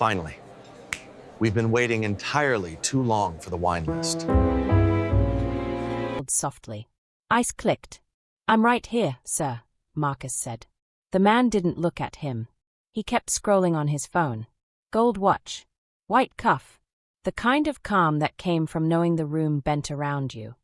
Finally, we've been waiting entirely too long for the wine list. Softly. Ice clicked. "I'm right here, sir," Marcus said. The man didn't look at him. He kept scrolling on his phone. Gold watch. White cuff. The kind of calm that came from knowing the room bent around you.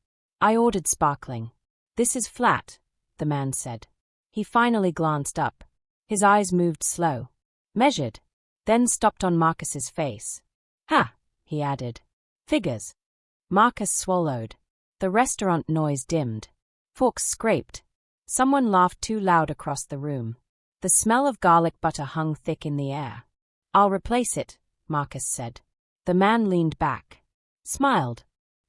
"I ordered sparkling." "This is flat," the man said. He finally glanced up. His eyes moved slow. Measured. Then stopped on Marcus's face. "Ha," he added. "Figures." Marcus swallowed. The restaurant noise dimmed. Forks scraped. Someone laughed too loud across the room. The smell of garlic butter hung thick in the air. "I'll replace it," Marcus said. The man leaned back. Smiled.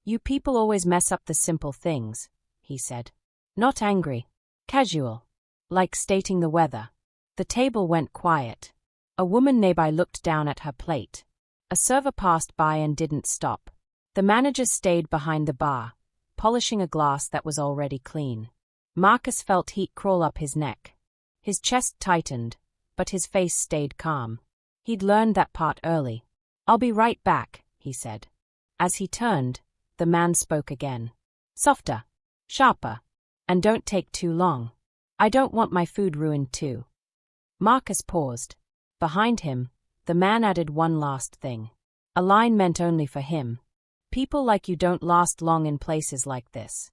"You people always mess up the simple things," he said. Not angry. Casual. Like stating the weather. The table went quiet. A woman nearby looked down at her plate. A server passed by and didn't stop. The manager stayed behind the bar, polishing a glass that was already clean. Marcus felt heat crawl up his neck. His chest tightened, but his face stayed calm. He'd learned that part early. "I'll be right back," he said. As he turned, the man spoke again. Softer. Sharper. "And don't take too long. I don't want my food ruined too." Marcus paused. Behind him, the man added one last thing. A line meant only for him. "People like you don't last long in places like this."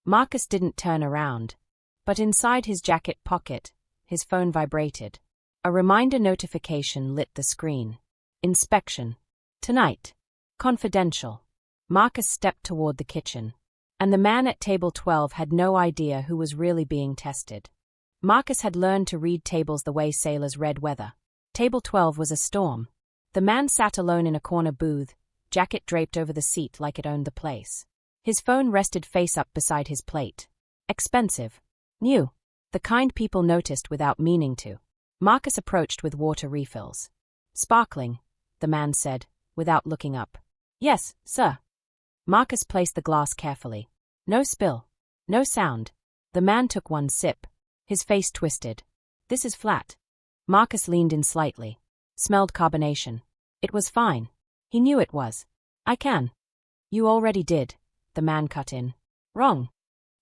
Marcus didn't turn around. But inside his jacket pocket, his phone vibrated. A reminder notification lit the screen. Inspection. Tonight. Confidential. Marcus stepped toward the kitchen. And the man at table 12 had no idea who was really being tested. Marcus had learned to read tables the way sailors read weather. Table 12 was a storm. The man sat alone in a corner booth, jacket draped over the seat like it owned the place. His phone rested face up beside his plate. Expensive. New. The kind people noticed without meaning to. Marcus approached with water refills. "Sparkling," the man said, without looking up. "Yes, sir." Marcus placed the glass carefully. No spill. No sound. The man took one sip. His face twisted. "This is flat." Marcus leaned in slightly. Smelled carbonation. It was fine. He knew it was. "I can." "You already did," the man cut in. "Wrong."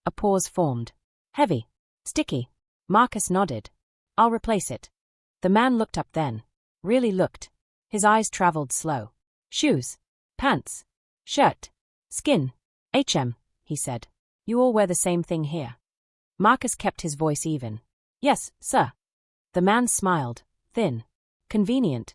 A pause formed. "Heavy. Sticky." Marcus nodded. "I'll replace it." The man looked up then. Really looked. His eyes traveled slow. "Shoes. Pants. Shirt. Skin. He said. "You all wear the same thing here." Marcus kept his voice even. "Yes, sir." The man smiled. Thin. Convenient.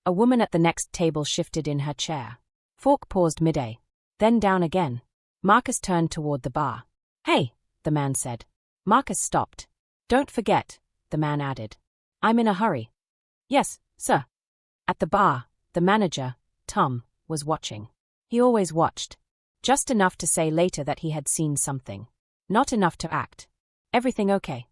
A woman at the next table shifted in her chair. Fork paused mid-A. Then down again. Marcus turned toward the bar. "Hey," the man said. Marcus stopped. "Don't forget," the man added. "I'm in a hurry." "Yes, sir." At the bar, the manager, Tom, was watching. He always watched. Just enough to say later that he had seen something. Not enough to act. "Everything okay?"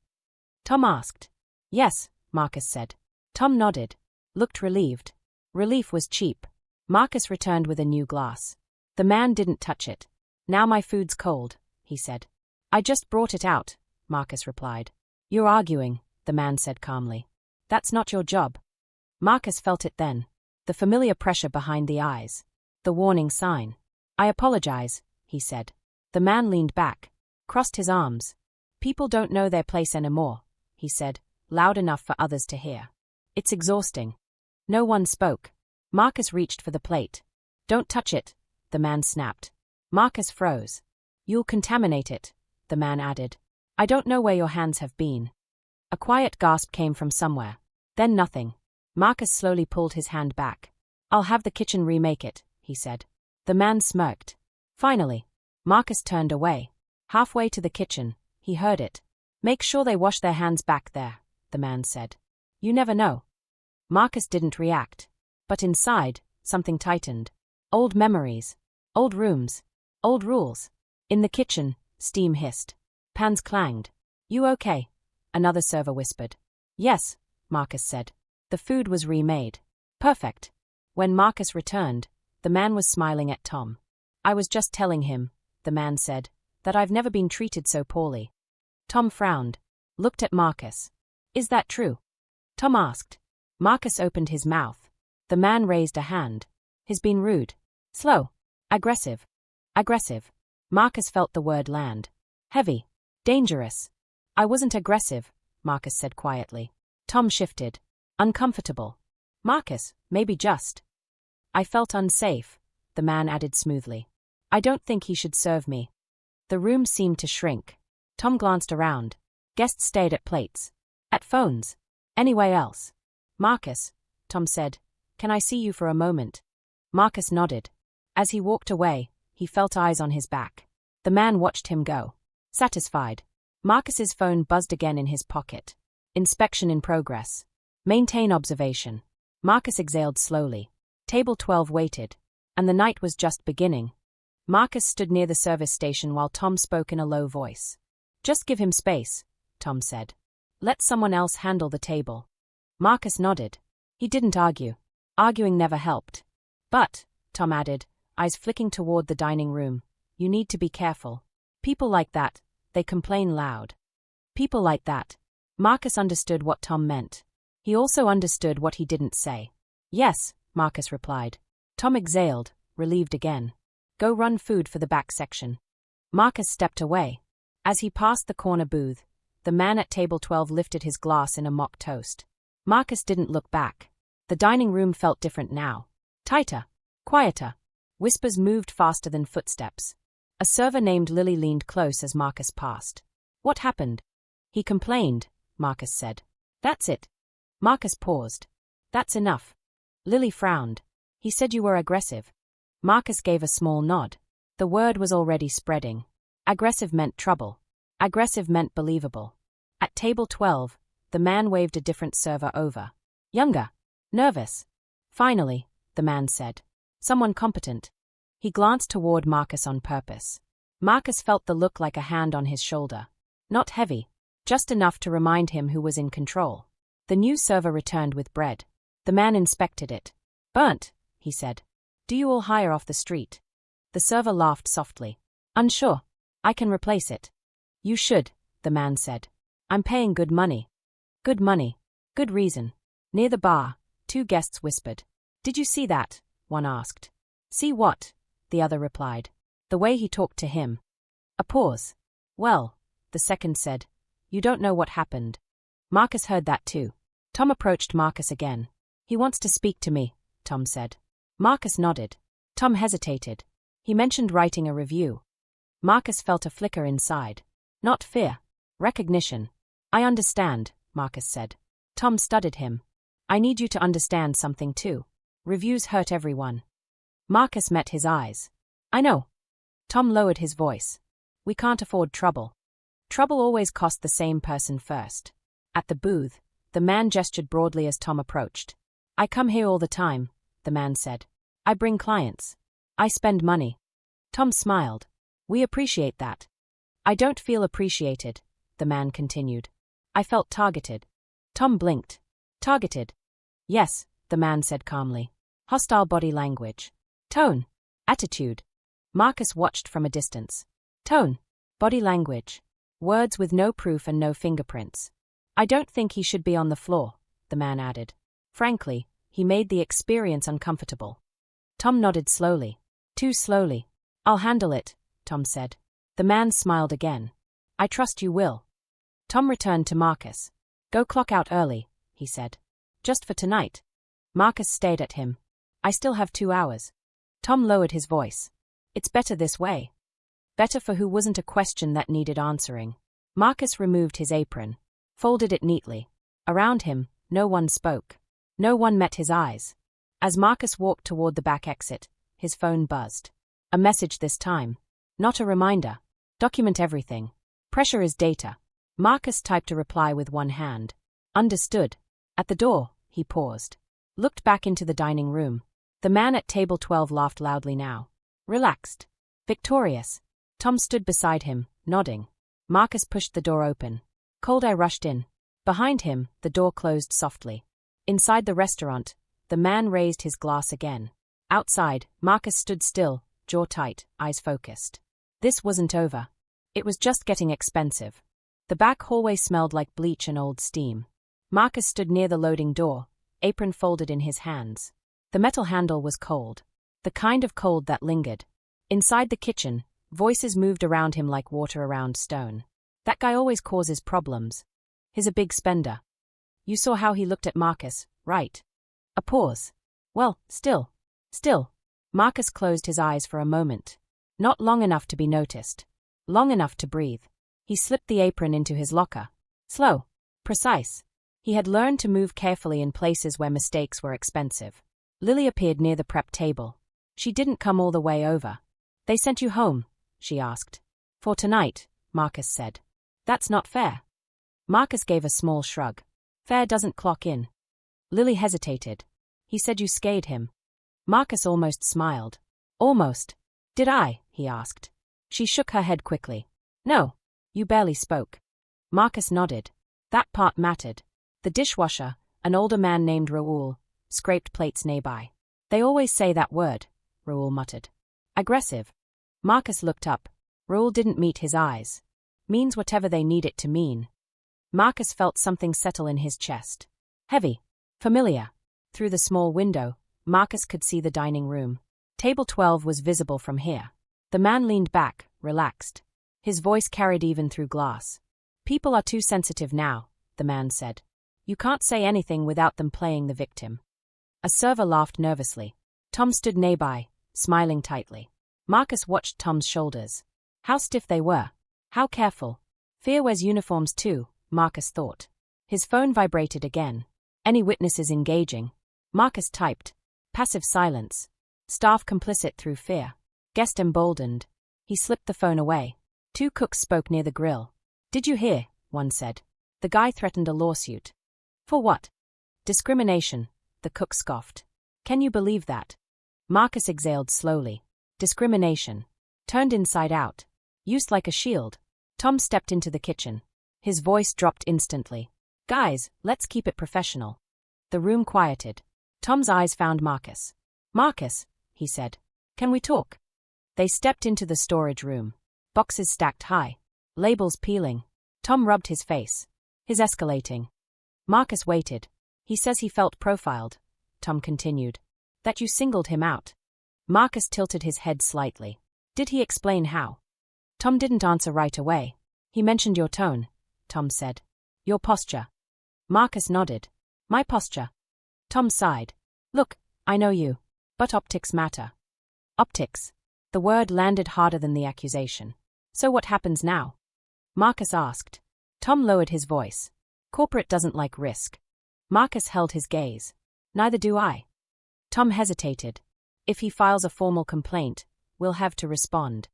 Tom asked. "Yes," Marcus said. Tom nodded. Looked relieved. Relief was cheap. Marcus returned with a new glass. The man didn't touch it. "Now my food's cold," he said. "I just brought it out," Marcus replied. "You're arguing," the man said calmly. "That's not your job." Marcus felt it then. The familiar pressure behind the eyes. The warning sign. "I apologize," he said. The man leaned back. Crossed his arms. "People don't know their place anymore," he said, loud enough for others to hear. "It's exhausting." No one spoke. Marcus reached for the plate. "Don't touch it," the man snapped. Marcus froze. "You'll contaminate it," the man added. "I don't know where your hands have been." A quiet gasp came from somewhere. Then nothing. Marcus slowly pulled his hand back. "I'll have the kitchen remake it," he said. The man smirked. Finally. Marcus turned away. Halfway to the kitchen, he heard it. "Make sure they wash their hands back there," the man said. "You never know." Marcus didn't react. But inside, something tightened. Old memories. Old rooms. Old rules. In the kitchen, steam hissed. Pans clanged. "You okay?" another server whispered. "Yes," Marcus said. The food was remade. Perfect. When Marcus returned, the man was smiling at Tom. "I was just telling him," the man said, "that I've never been treated so poorly." Tom frowned. Looked at Marcus. "Is that true?" Tom asked. Marcus opened his mouth. The man raised a hand. He's been rude. Slow. Aggressive. Aggressive. Marcus felt the word land. Heavy. Dangerous. I wasn't aggressive, Marcus said quietly. Tom shifted. Uncomfortable. Marcus, maybe just. I felt unsafe, the man added smoothly. I don't think he should serve me. The room seemed to shrink. Tom glanced around. Guests stayed at plates. At phones. Anywhere else. Marcus, Tom said, can I see you for a moment? Marcus nodded. As he walked away, he felt eyes on his back. The man watched him go. Satisfied. Marcus's phone buzzed again in his pocket. Inspection in progress. Maintain observation. Marcus exhaled slowly. Table 12 waited. And the night was just beginning. Marcus stood near the service station while Tom spoke in a low voice. Just give him space, Tom said. Let someone else handle the table. Marcus nodded. He didn't argue. Arguing never helped. But, Tom added, eyes flicking toward the dining room, you need to be careful. People like that, they complain loud. People like that. Marcus understood what Tom meant. He also understood what he didn't say. Yes, Marcus replied. Tom exhaled, relieved again. Go run food for the back section. Marcus stepped away. As he passed the corner booth, the man at table 12 lifted his glass in a mock toast. Marcus didn't look back. The dining room felt different now. Tighter. Quieter. Whispers moved faster than footsteps. A server named Lily leaned close as Marcus passed. What happened? He complained, Marcus said. That's it. Marcus paused. That's enough. Lily frowned. He said you were aggressive. Marcus gave a small nod. The word was already spreading. Aggressive meant trouble. Aggressive meant believable. At table 12, the man waved a different server over. Younger. Nervous. Finally, the man said. Someone competent. He glanced toward Marcus on purpose. Marcus felt the look like a hand on his shoulder. Not heavy. Just enough to remind him who was in control. The new server returned with bread. The man inspected it. Burnt, he said. Do you all hire off the street? The server laughed softly. Unsure. I can replace it. You should, the man said. I'm paying good money. Good money. Good reason. Near the bar, two guests whispered. Did you see that? One asked. See what? The other replied. The way he talked to him. A pause. Well, the second said. You don't know what happened. Marcus heard that too. Tom approached Marcus again. He wants to speak to me, Tom said. Marcus nodded. Tom hesitated. He mentioned writing a review. Marcus felt a flicker inside. Not fear. Recognition. I understand, Marcus said. Tom studied him. I need you to understand something too. Reviews hurt everyone. Marcus met his eyes. I know. Tom lowered his voice. We can't afford trouble. Trouble always costs the same person first. At the booth, the man gestured broadly as Tom approached. I come here all the time, the man said. I bring clients. I spend money. Tom smiled. We appreciate that. I don't feel appreciated, the man continued. I felt targeted. Tom blinked. Targeted? Yes, the man said calmly. Hostile body language. Tone. Attitude. Marcus watched from a distance. Tone. Body language. Words with no proof and no fingerprints. I don't think he should be on the floor, the man added. Frankly, he made the experience uncomfortable. Tom nodded slowly. Too slowly. I'll handle it, Tom said. The man smiled again. I trust you will. Tom returned to Marcus. Go clock out early, he said. Just for tonight. Marcus stared at him. I still have 2 hours. Tom lowered his voice. It's better this way. Better for who wasn't a question that needed answering. Marcus removed his apron. Folded it neatly. Around him, no one spoke. No one met his eyes. As Marcus walked toward the back exit, his phone buzzed. A message this time. Not a reminder. Document everything. Pressure is data. Marcus typed a reply with one hand. Understood. At the door, he paused. Looked back into the dining room. The man at table 12 laughed loudly now. Relaxed. Victorious. Tom stood beside him, nodding. Marcus pushed the door open. Cold air rushed in. Behind him, the door closed softly. Inside the restaurant, the man raised his glass again. Outside, Marcus stood still, jaw tight, eyes focused. This wasn't over. It was just getting expensive. The back hallway smelled like bleach and old steam. Marcus stood near the loading door, apron folded in his hands. The metal handle was cold. The kind of cold that lingered. Inside the kitchen, voices moved around him like water around stone. That guy always causes problems. He's a big spender. You saw how he looked at Marcus, right? A pause. Well, still. Marcus closed his eyes for a moment. Not long enough to be noticed. Long enough to breathe. He slipped the apron into his locker. Slow. Precise. He had learned to move carefully in places where mistakes were expensive. Lily appeared near the prep table. She didn't come all the way over. They sent you home, she asked. For tonight, Marcus said. That's not fair. Marcus gave a small shrug. Fair doesn't clock in. Lily hesitated. He said you scared him. Marcus almost smiled. Almost. Did I? He asked. She shook her head quickly. No. You barely spoke. Marcus nodded. That part mattered. The dishwasher, an older man named Raoul, scraped plates nearby. They always say that word, Raoul muttered. Aggressive. Marcus looked up. Raoul didn't meet his eyes. Means whatever they need it to mean. Marcus felt something settle in his chest. Heavy. Familiar. Through the small window, Marcus could see the dining room. Table 12 was visible from here. The man leaned back, relaxed. His voice carried even through glass. People are too sensitive now, the man said. You can't say anything without them playing the victim. A server laughed nervously. Tom stood nearby, smiling tightly. Marcus watched Tom's shoulders. How stiff they were. How careful. Fear wears uniforms too, Marcus thought. His phone vibrated again. Any witnesses engaging? Marcus typed. Passive silence. Staff complicit through fear. Guest emboldened. He slipped the phone away. Two cooks spoke near the grill. Did you hear? One said. The guy threatened a lawsuit. For what? Discrimination, the cook scoffed. Can you believe that? Marcus exhaled slowly. Discrimination. Turned inside out. Used like a shield. Tom stepped into the kitchen. His voice dropped instantly. Guys, let's keep it professional. The room quieted. Tom's eyes found Marcus. Marcus, he said. Can we talk? They stepped into the storage room. Boxes stacked high. Labels peeling. Tom rubbed his face. His escalating. Marcus waited. He says he felt profiled. Tom continued. That you singled him out. Marcus tilted his head slightly. Did he explain how? Tom didn't answer right away. He mentioned your tone, Tom said. Your posture. Marcus nodded. My posture. Tom sighed. Look, I know you. But optics matter. Optics. The word landed harder than the accusation. So what happens now? Marcus asked. Tom lowered his voice. Corporate doesn't like risk. Marcus held his gaze. Neither do I. Tom hesitated. If he files a formal complaint, we'll have to respond.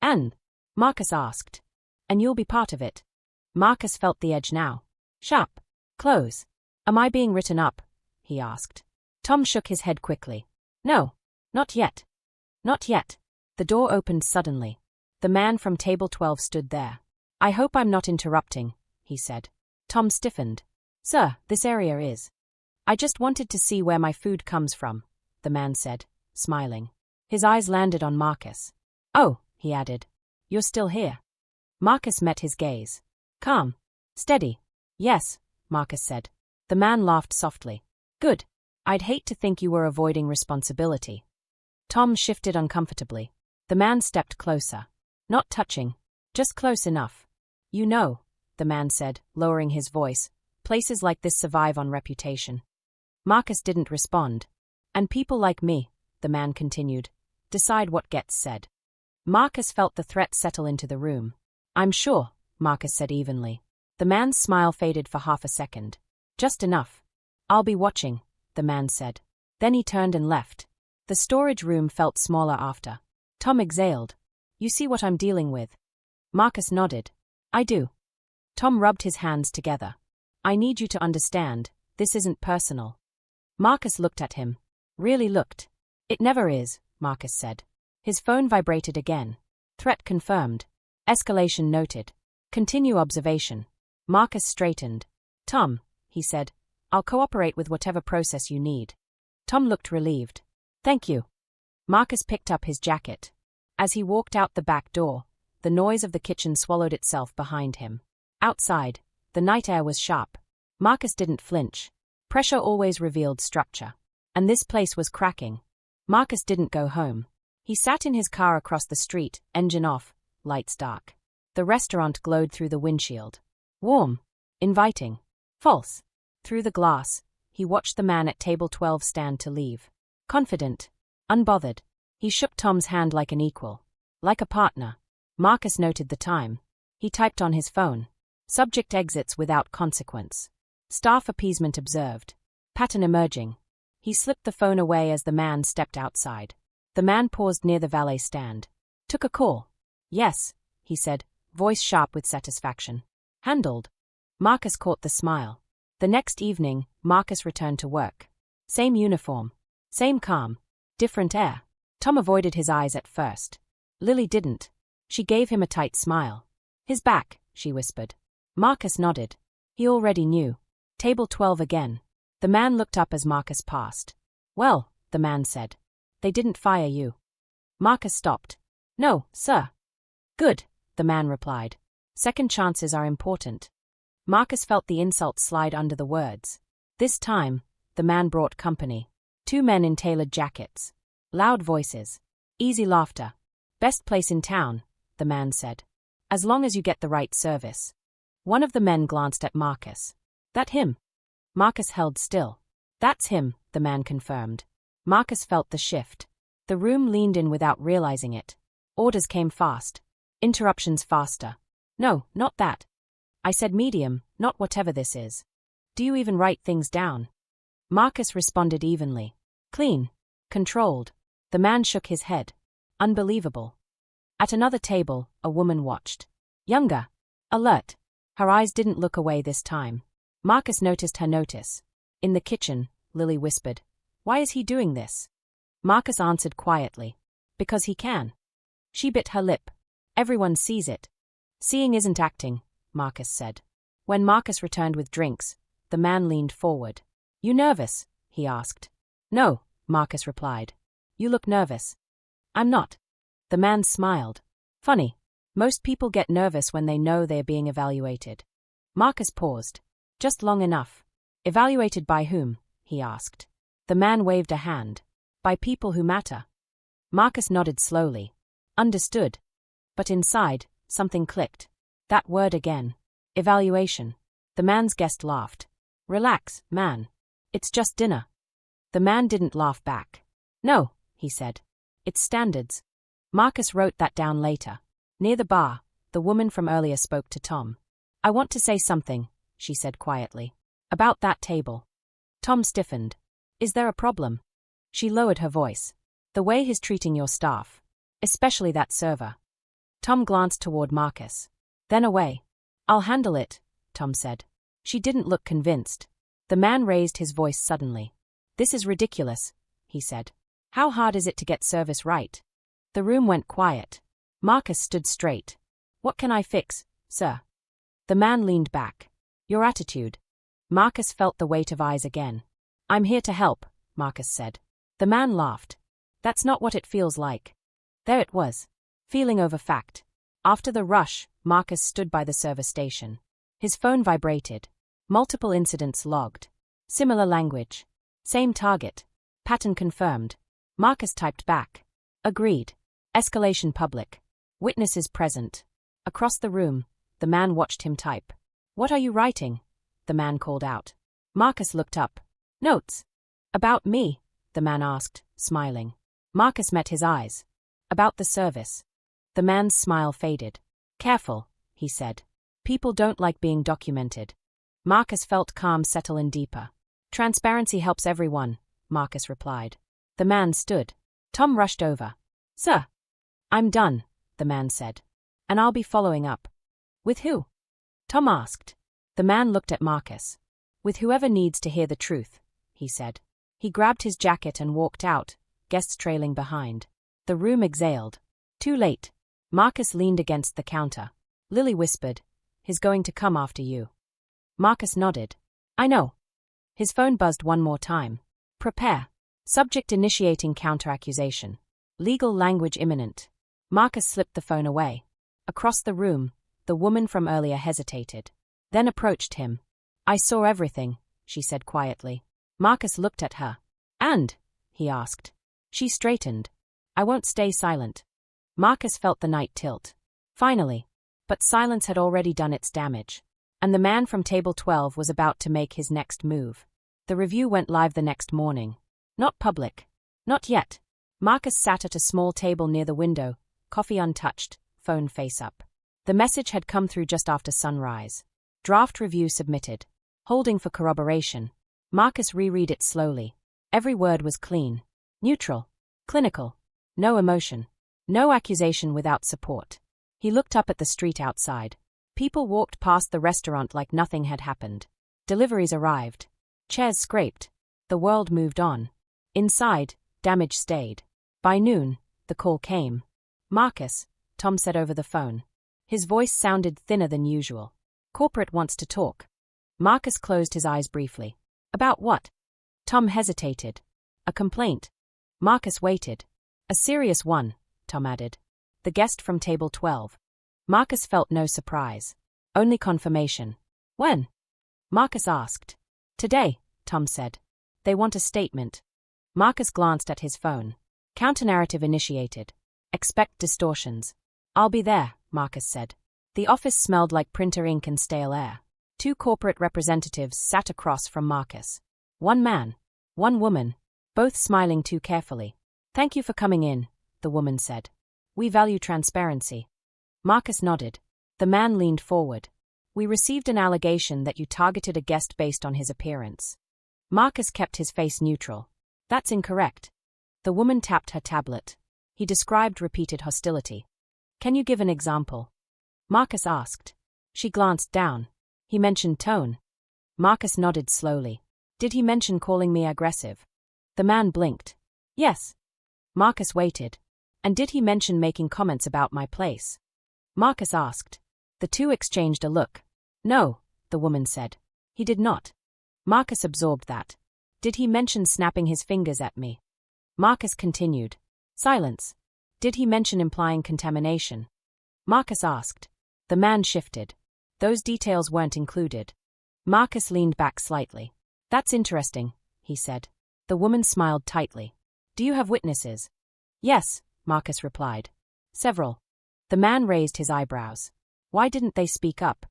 And? Marcus asked. And you'll be part of it. Marcus felt the edge now. Sharp. Close. Am I being written up? He asked. Tom shook his head quickly. No. Not yet. Not yet. The door opened suddenly. The man from table 12 stood there. I hope I'm not interrupting, he said. Tom stiffened. Sir, this area is. I just wanted to see where my food comes from, the man said, smiling. His eyes landed on Marcus. Oh, he added. You're still here. Marcus met his gaze. Calm. Steady. Yes, Marcus said. The man laughed softly. Good. I'd hate to think you were avoiding responsibility. Tom shifted uncomfortably. The man stepped closer. Not touching. Just close enough. You know, the man said, lowering his voice, places like this survive on reputation. Marcus didn't respond. And people like me, the man continued, decide what gets said. Marcus felt the threat settle into the room. I'm sure, Marcus said evenly. The man's smile faded for half a second. Just enough. I'll be watching, the man said. Then he turned and left. The storage room felt smaller after. Tom exhaled. You see what I'm dealing with? Marcus nodded. I do. Tom rubbed his hands together. I need you to understand, this isn't personal. Marcus looked at him. Really looked. It never is, Marcus said. His phone vibrated again. Threat confirmed. Escalation noted. Continue observation. Marcus straightened. Tom, he said, I'll cooperate with whatever process you need. Tom looked relieved. Thank you. Marcus picked up his jacket. As he walked out the back door, the noise of the kitchen swallowed itself behind him. Outside, the night air was sharp. Marcus didn't flinch. Pressure always revealed structure. And this place was cracking. Marcus didn't go home. He sat in his car across the street, engine off, lights dark. The restaurant glowed through the windshield. Warm. Inviting. False. Through the glass, he watched the man at table 12 stand to leave. Confident. Unbothered. He shook Tom's hand like an equal. Like a partner. Marcus noted the time. He typed on his phone. Subject exits without consequence. Staff appeasement observed. Pattern emerging. He slipped the phone away as the man stepped outside. The man paused near the valet stand. Took a call. Yes, he said, voice sharp with satisfaction. Handled. Marcus caught the smile. The next evening, Marcus returned to work. Same uniform. Same calm. Different air. Tom avoided his eyes at first. Lily didn't. She gave him a tight smile. His back, she whispered. Marcus nodded. He already knew. Table 12 again. The man looked up as Marcus passed. Well, the man said. They didn't fire you. Marcus stopped. No, sir. Good, the man replied. Second chances are important. Marcus felt the insult slide under the words. This time, the man brought company. 2 men in tailored jackets. Loud voices. Easy laughter. Best place in town, the man said. As long as you get the right service. One of the men glanced at Marcus. That him? Marcus held still. That's him, the man confirmed. Marcus felt the shift. The room leaned in without realizing it. Orders came fast. Interruptions faster. No, not that. I said medium, not whatever this is. Do you even write things down? Marcus responded evenly. Clean. Controlled. The man shook his head. Unbelievable. At another table, a woman watched. Younger. Alert. Her eyes didn't look away this time. Marcus noticed her notice. In the kitchen, Lily whispered. Why is he doing this? Marcus answered quietly. Because he can. She bit her lip. Everyone sees it. Seeing isn't acting, Marcus said. When Marcus returned with drinks, the man leaned forward. You nervous? He asked. No, Marcus replied. You look nervous. I'm not. The man smiled. Funny. Most people get nervous when they know they are being evaluated. Marcus paused. Just long enough. Evaluated by whom? He asked. The man waved a hand. By people who matter. Marcus nodded slowly. Understood. But inside, something clicked. That word again. Evaluation. The man's guest laughed. Relax, man. It's just dinner. The man didn't laugh back. No, he said. It's standards. Marcus wrote that down later. Near the bar, the woman from earlier spoke to Tom. I want to say something, she said quietly. About that table. Tom stiffened. Is there a problem? She lowered her voice. The way he's treating your staff. Especially that server. Tom glanced toward Marcus. Then away. I'll handle it, Tom said. She didn't look convinced. The man raised his voice suddenly. This is ridiculous, he said. How hard is it to get service right? The room went quiet. Marcus stood straight. What can I fix, sir? The man leaned back. Your attitude. Marcus felt the weight of eyes again. I'm here to help, Marcus said. The man laughed. That's not what it feels like. There it was. Feeling over fact. After the rush, Marcus stood by the service station. His phone vibrated. Multiple incidents logged. Similar language. Same target. Pattern confirmed. Marcus typed back. Agreed. Escalation public. Witnesses present. Across the room, the man watched him type. What are you writing? The man called out. Marcus looked up. Notes. About me? The man asked, smiling. Marcus met his eyes. About the service. The man's smile faded. Careful, he said. People don't like being documented. Marcus felt calm settle in deeper. Transparency helps everyone, Marcus replied. The man stood. Tom rushed over. Sir. I'm done, the man said. And I'll be following up. With who? Tom asked. The man looked at Marcus. With whoever needs to hear the truth, he said. He grabbed his jacket and walked out, guests trailing behind. The room exhaled. Too late. Marcus leaned against the counter. Lily whispered, He's going to come after you. Marcus nodded. I know. His phone buzzed one more time. Prepare. Subject initiating counteraccusation. Legal language imminent. Marcus slipped the phone away. Across the room, the woman from earlier hesitated. Then approached him. I saw everything, she said quietly. Marcus looked at her. And? He asked. She straightened. I won't stay silent. Marcus felt the night tilt. Finally. But silence had already done its damage. And the man from table 12 was about to make his next move. The review went live the next morning. Not public. Not yet. Marcus sat at a small table near the window, coffee untouched, phone face up. The message had come through just after sunrise. Draft review submitted. Holding for corroboration. Marcus reread it slowly. Every word was clean. Neutral. Clinical. No emotion. No accusation without support. He looked up at the street outside. People walked past the restaurant like nothing had happened. Deliveries arrived. Chairs scraped. The world moved on. Inside, damage stayed. By noon, the call came. Marcus, Tom said over the phone. His voice sounded thinner than usual. Corporate wants to talk. Marcus closed his eyes briefly. About what? Tom hesitated. A complaint. Marcus waited. A serious one, Tom added. The guest from table 12. Marcus felt no surprise. Only confirmation. When? Marcus asked. Today, Tom said. They want a statement. Marcus glanced at his phone. Counter-narrative initiated. Expect distortions. I'll be there, Marcus said. The office smelled like printer ink and stale air. 2 corporate representatives sat across from Marcus. One man. One woman. Both smiling too carefully. Thank you for coming in, the woman said. We value transparency. Marcus nodded. The man leaned forward. We received an allegation that you targeted a guest based on his appearance. Marcus kept his face neutral. That's incorrect. The woman tapped her tablet. He described repeated hostility. Can you give an example? Marcus asked. She glanced down. He mentioned tone. Marcus nodded slowly. Did he mention calling me aggressive? The man blinked. Yes. Marcus waited. And did he mention making comments about my place? Marcus asked. The two exchanged a look. No, the woman said. He did not. Marcus absorbed that. Did he mention snapping his fingers at me? Marcus continued. Silence. Did he mention implying contamination? Marcus asked. The man shifted. Those details weren't included. Marcus leaned back slightly. That's interesting, he said. The woman smiled tightly. Do you have witnesses? Yes, Marcus replied. Several. The man raised his eyebrows. Why didn't they speak up?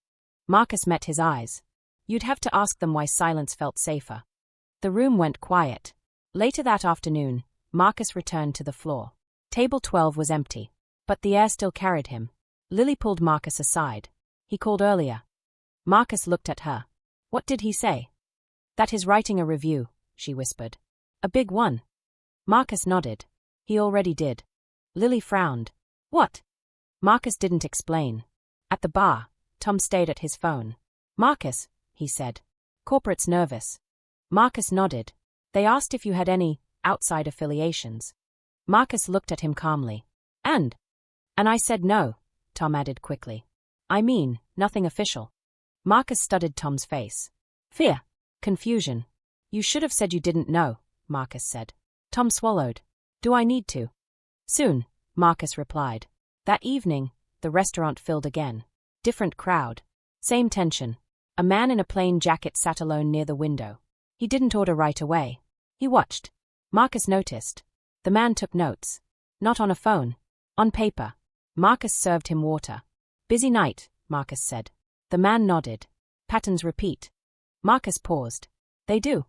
Marcus met his eyes. You'd have to ask them why silence felt safer. The room went quiet. Later that afternoon, Marcus returned to the floor. Table 12 was empty. But the air still carried him. Lily pulled Marcus aside. He called earlier. Marcus looked at her. What did he say? That he's writing a review, she whispered. A big one. Marcus nodded. He already did. Lily frowned. What? Marcus didn't explain. At the bar, Tom stayed at his phone. Marcus, he said. Corporate's nervous. Marcus nodded. They asked if you had any outside affiliations. Marcus looked at him calmly. And I said no, Tom added quickly. I mean, nothing official. Marcus studied Tom's face. Fear. Confusion. You should have said you didn't know, Marcus said. Tom swallowed. Do I need to? Soon, Marcus replied. That evening, the restaurant filled again. Different crowd. Same tension. A man in a plain jacket sat alone near the window. He didn't order right away. He watched. Marcus noticed. The man took notes. Not on a phone. On paper. Marcus served him water. Busy night, Marcus said. The man nodded. Patterns repeat. Marcus paused. They do.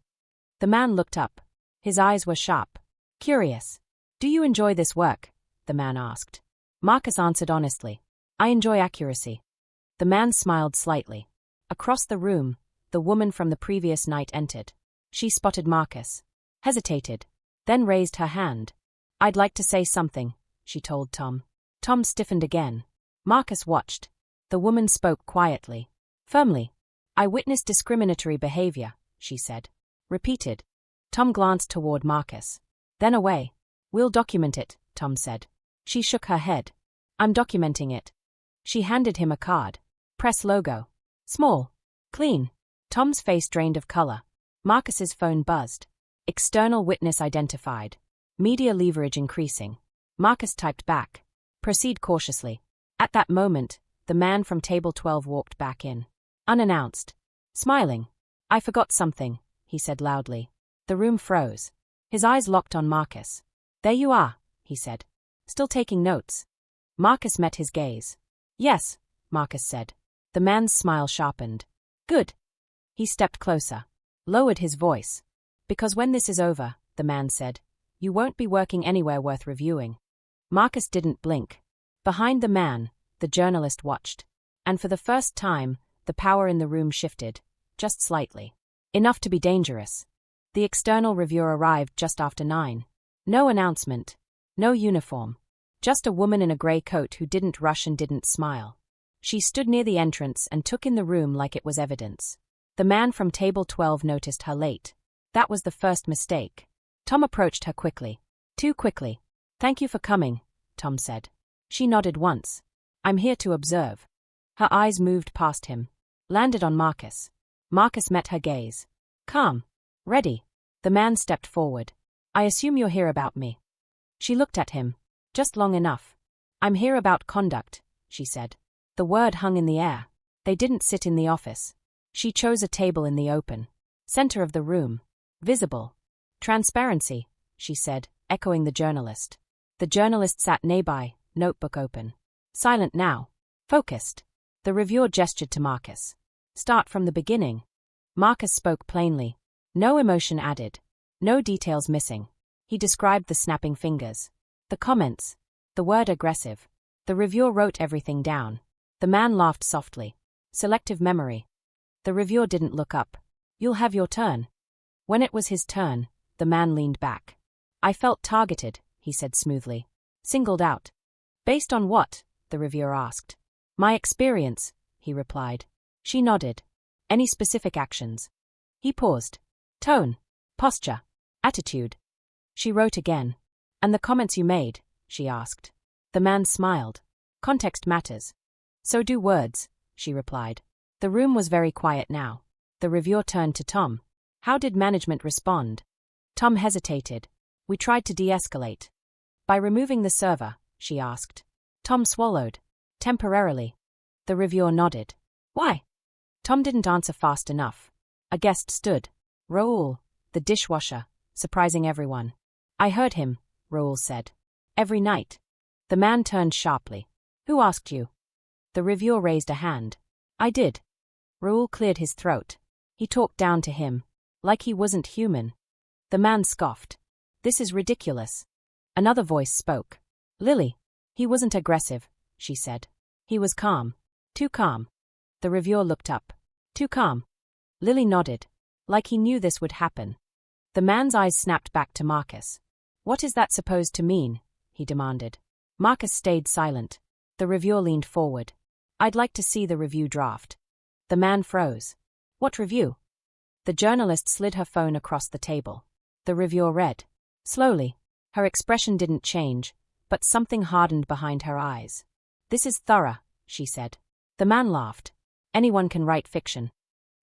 The man looked up. His eyes were sharp. Curious. Do you enjoy this work? The man asked. Marcus answered honestly. I enjoy accuracy. The man smiled slightly. Across the room, the woman from the previous night entered. She spotted Marcus. Hesitated. Then raised her hand. I'd like to say something, she told Tom. Tom stiffened again. Marcus watched. The woman spoke quietly. Firmly. I witnessed discriminatory behavior, she said. Repeated. Tom glanced toward Marcus. Then away. We'll document it, Tom said. She shook her head. I'm documenting it. She handed him a card. Press logo. Small. Clean. Tom's face drained of color. Marcus's phone buzzed. External witness identified. Media leverage increasing. Marcus typed back. Proceed cautiously. At that moment, the man from table 12 walked back in. Unannounced. Smiling. I forgot something, he said loudly. The room froze. His eyes locked on Marcus. There you are, he said. Still taking notes? Marcus met his gaze. Yes, Marcus said. The man's smile sharpened. Good. He stepped closer. Lowered his voice. Because when this is over, the man said, you won't be working anywhere worth reviewing. Marcus didn't blink. Behind the man, the journalist watched. And for the first time, the power in the room shifted, just slightly. Enough to be dangerous. The external reviewer arrived just after 9. No announcement. No uniform. Just a woman in a grey coat who didn't rush and didn't smile. She stood near the entrance and took in the room like it was evidence. The man from table 12 noticed her late. That was the first mistake. Tom approached her quickly. Too quickly. Thank you for coming, Tom said. She nodded once. I'm here to observe. Her eyes moved past him. Landed on Marcus. Marcus met her gaze. Calm. Ready. The man stepped forward. I assume you're here about me. She looked at him. Just long enough. I'm here about conduct, she said. The word hung in the air. They didn't sit in the office. She chose a table in the open. Center of the room. Visible. Transparency, she said, echoing the journalist. The journalist sat nearby, notebook open. Silent now. Focused. The reviewer gestured to Marcus. Start from the beginning. Marcus spoke plainly. No emotion added. No details missing. He described the snapping fingers. The comments. The word aggressive. The reviewer wrote everything down. The man laughed softly. Selective memory. The reviewer didn't look up. You'll have your turn. When it was his turn, the man leaned back. I felt targeted, he said smoothly. Singled out. Based on what? The reviewer asked. My experience, he replied. She nodded. Any specific actions? He paused. Tone. Posture. Attitude. She wrote again. And the comments you made, she asked. The man smiled. Context matters. So do words, she replied. The room was very quiet now. The reviewer turned to Tom. How did management respond? Tom hesitated. We tried to de-escalate. By removing the server, she asked. Tom swallowed. Temporarily. The reviewer nodded. Why? Tom didn't answer fast enough. A guest stood. Raoul, the dishwasher, surprising everyone. I heard him, Raoul said. Every night. The man turned sharply. Who asked you? The reviewer raised a hand. I did. Raoul cleared his throat. He talked down to him. Like he wasn't human. The man scoffed. This is ridiculous. Another voice spoke. Lily. He wasn't aggressive, she said. He was calm. Too calm. The reviewer looked up. Too calm. Lily nodded. Like he knew this would happen. The man's eyes snapped back to Marcus. What is that supposed to mean? He demanded. Marcus stayed silent. The reviewer leaned forward. I'd like to see the review draft. The man froze. What review? The journalist slid her phone across the table. The reviewer read. Slowly. Her expression didn't change, but something hardened behind her eyes. This is thorough, she said. The man laughed. Anyone can write fiction.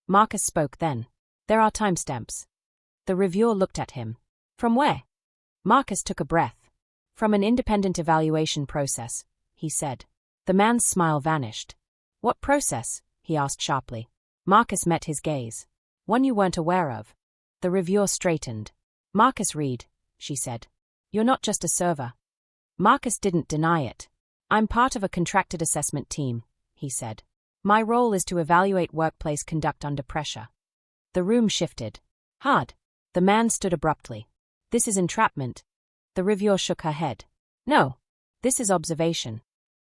Marcus spoke then. There are timestamps. The reviewer looked at him. From where? Marcus took a breath. From an independent evaluation process, he said. The man's smile vanished. What process? He asked sharply. Marcus met his gaze. One you weren't aware of. The reviewer straightened. Marcus Reed, she said. You're not just a server. Marcus didn't deny it. I'm part of a contracted assessment team, he said. My role is to evaluate workplace conduct under pressure. The room shifted. Hard. The man stood abruptly. This is entrapment. The reviewer shook her head. No. This is observation.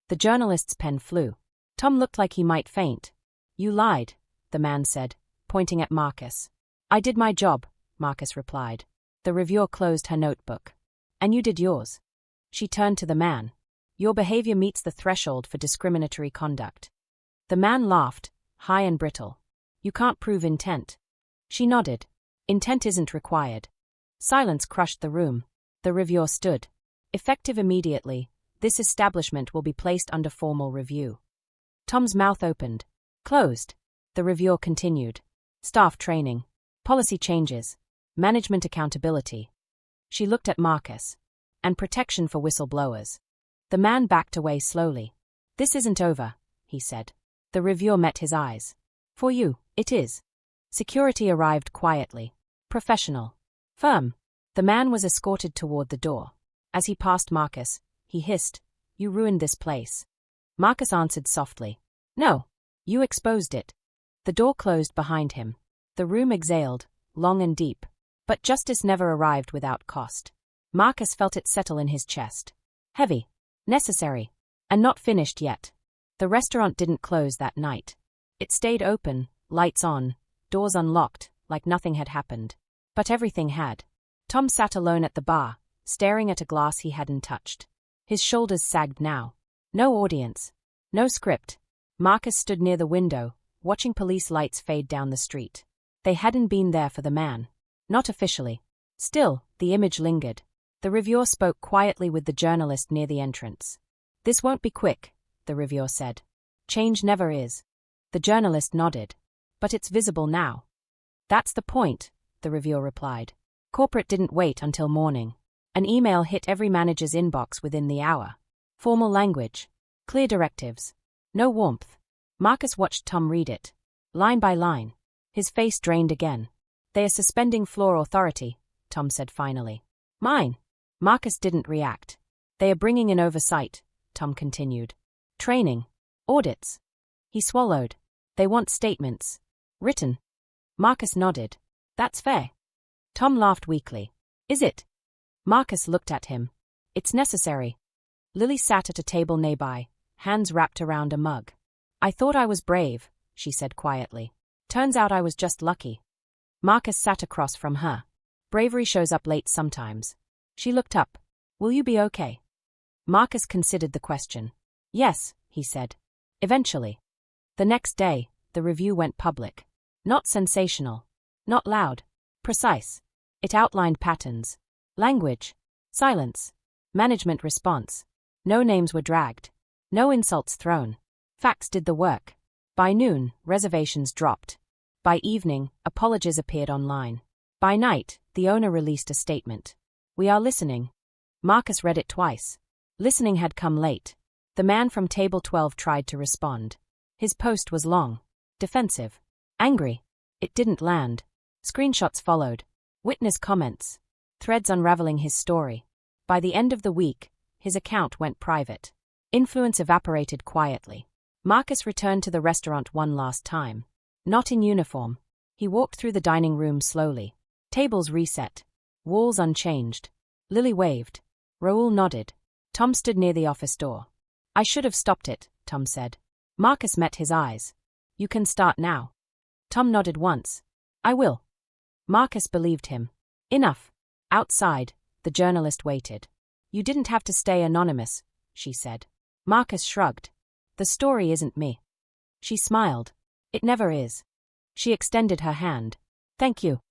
The journalist's pen flew. Tom looked like he might faint. You lied, the man said, pointing at Marcus. I did my job, Marcus replied. The reviewer closed her notebook. And you did yours. She turned to the man. Your behavior meets the threshold for discriminatory conduct. The man laughed, high and brittle. You can't prove intent. She nodded. Intent isn't required. Silence crushed the room. The reviewer stood. Effective immediately, this establishment will be placed under formal review. Tom's mouth opened. Closed. The reviewer continued. Staff training. Policy changes. Management accountability. She looked at Marcus. And protection for whistleblowers. The man backed away slowly. This isn't over, he said. The reviewer met his eyes. For you, it is. Security arrived quietly. Professional. Firm. The man was escorted toward the door. As he passed Marcus, he hissed, "You ruined this place." Marcus answered softly, "No, you exposed it." The door closed behind him. The room exhaled, long and deep. But justice never arrived without cost. Marcus felt it settle in his chest. Heavy, necessary, and not finished yet. The restaurant didn't close that night. It stayed open, lights on, doors unlocked, like nothing had happened. But everything had. Tom sat alone at the bar, staring at a glass he hadn't touched. His shoulders sagged now. No audience. No script. Marcus stood near the window, watching police lights fade down the street. They hadn't been there for the man. Not officially. Still, the image lingered. The reviewer spoke quietly with the journalist near the entrance. "This won't be quick," the reviewer said. "Change never is." The journalist nodded. "But it's visible now." "That's the point," the reviewer replied. Corporate didn't wait until morning. An email hit every manager's inbox within the hour. Formal language. Clear directives. No warmth. Marcus watched Tom read it. Line by line. His face drained again. "They are suspending floor authority," Tom said finally. "Mine." Marcus didn't react. "They are bringing in oversight," Tom continued. "Training. Audits." He swallowed. "They want statements. Written." Marcus nodded. "That's fair." Tom laughed weakly. "Is it?" Marcus looked at him. "It's necessary." Lily sat at a table nearby, hands wrapped around a mug. "I thought I was brave," she said quietly. "Turns out I was just lucky." Marcus sat across from her. "Bravery shows up late sometimes." She looked up. "Will you be okay?" Marcus considered the question. "Yes," he said. "Eventually." The next day, the review went public. Not sensational. Not loud. Precise. It outlined patterns. Language. Silence. Management response. No names were dragged. No insults thrown. Facts did the work. By noon, reservations dropped. By evening, apologies appeared online. By night, the owner released a statement. "We are listening." Marcus read it twice. Listening had come late. The man from table 12 tried to respond. His post was long. Defensive. Angry. It didn't land. Screenshots followed. Witness comments. Threads unraveling his story. By the end of the week, his account went private. Influence evaporated quietly. Marcus returned to the restaurant one last time. Not in uniform. He walked through the dining room slowly. Tables reset. Walls unchanged. Lily waved. Raoul nodded. Tom stood near the office door. "I should have stopped it," Tom said. Marcus met his eyes. "You can start now." Tom nodded once. "I will." Marcus believed him. Enough. Outside, the journalist waited. "You didn't have to stay anonymous," she said. Marcus shrugged. "The story isn't me." She smiled. "It never is." She extended her hand. "Thank you."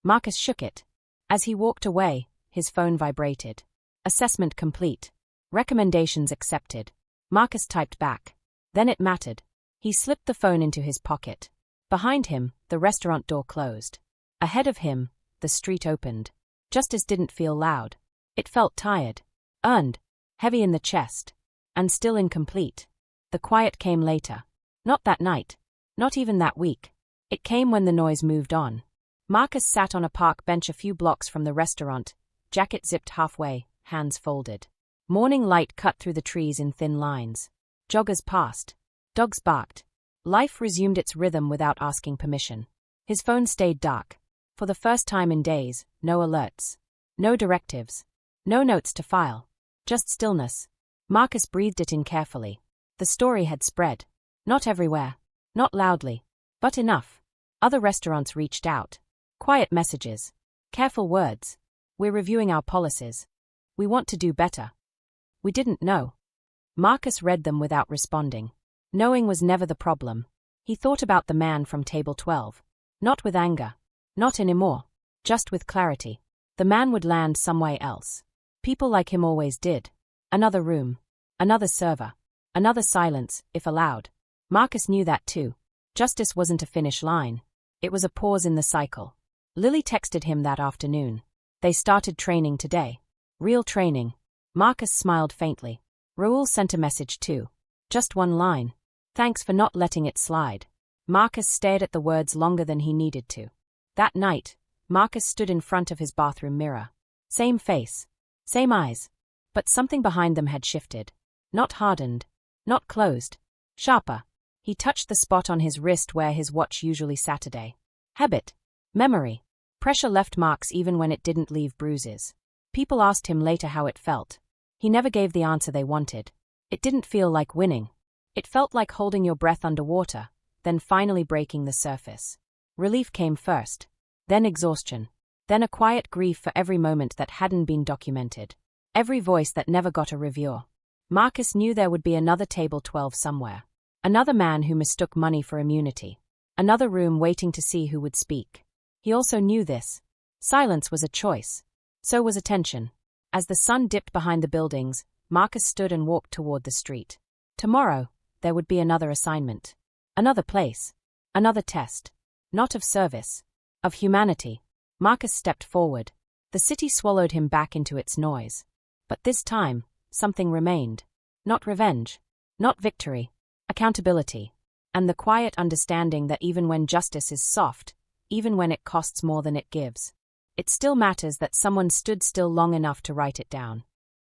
Marcus shook it. As he walked away, his phone vibrated. Assessment complete. Recommendations accepted. Marcus typed back. Then it mattered. He slipped the phone into his pocket. Behind him, the restaurant door closed. Ahead of him, the street opened. Justice didn't feel loud. It felt tired. Earned. Heavy in the chest. And still incomplete. The quiet came later. Not that night. Not even that week. It came when the noise moved on. Marcus sat on a park bench a few blocks from the restaurant, jacket zipped halfway, hands folded. Morning light cut through the trees in thin lines. Joggers passed. Dogs barked. Life resumed its rhythm without asking permission. His phone stayed dark. For the first time in days, no alerts. No directives. No notes to file. Just stillness. Marcus breathed it in carefully. The story had spread. Not everywhere. Not loudly. But enough. Other restaurants reached out. Quiet messages. Careful words. "We're reviewing our policies. We want to do better." "We didn't know." Marcus read them without responding. Knowing was never the problem. He thought about the man from table 12. Not with anger. Not anymore. Just with clarity. The man would land somewhere else. People like him always did. Another room. Another server. Another silence, if allowed. Marcus knew that too. Justice wasn't a finish line. It was a pause in the cycle. Lily texted him that afternoon. They started training today. Real training. Marcus smiled faintly. Raoul sent a message too. Just one line. "Thanks for not letting it slide." Marcus stared at the words longer than he needed to. That night, Marcus stood in front of his bathroom mirror. Same face. Same eyes. But something behind them had shifted. Not hardened. Not closed. Sharper. He touched the spot on his wrist where his watch usually Saturday. Habit. Memory. Pressure left marks even when it didn't leave bruises. People asked him later how it felt. He never gave the answer they wanted. It didn't feel like winning. It felt like holding your breath underwater, then finally breaking the surface. Relief came first, then exhaustion, then a quiet grief for every moment that hadn't been documented, every voice that never got a review. Marcus knew there would be another table 12 somewhere, another man who mistook money for immunity, another room waiting to see who would speak. He also knew this. Silence was a choice. So was attention. As the sun dipped behind the buildings, Marcus stood and walked toward the street. Tomorrow, there would be another assignment. Another place. Another test. Not of service. Of humanity. Marcus stepped forward. The city swallowed him back into its noise. But this time, something remained. Not revenge. Not victory. Accountability. And the quiet understanding that even when justice is soft, even when it costs more than it gives, it still matters that someone stood still long enough to write it down.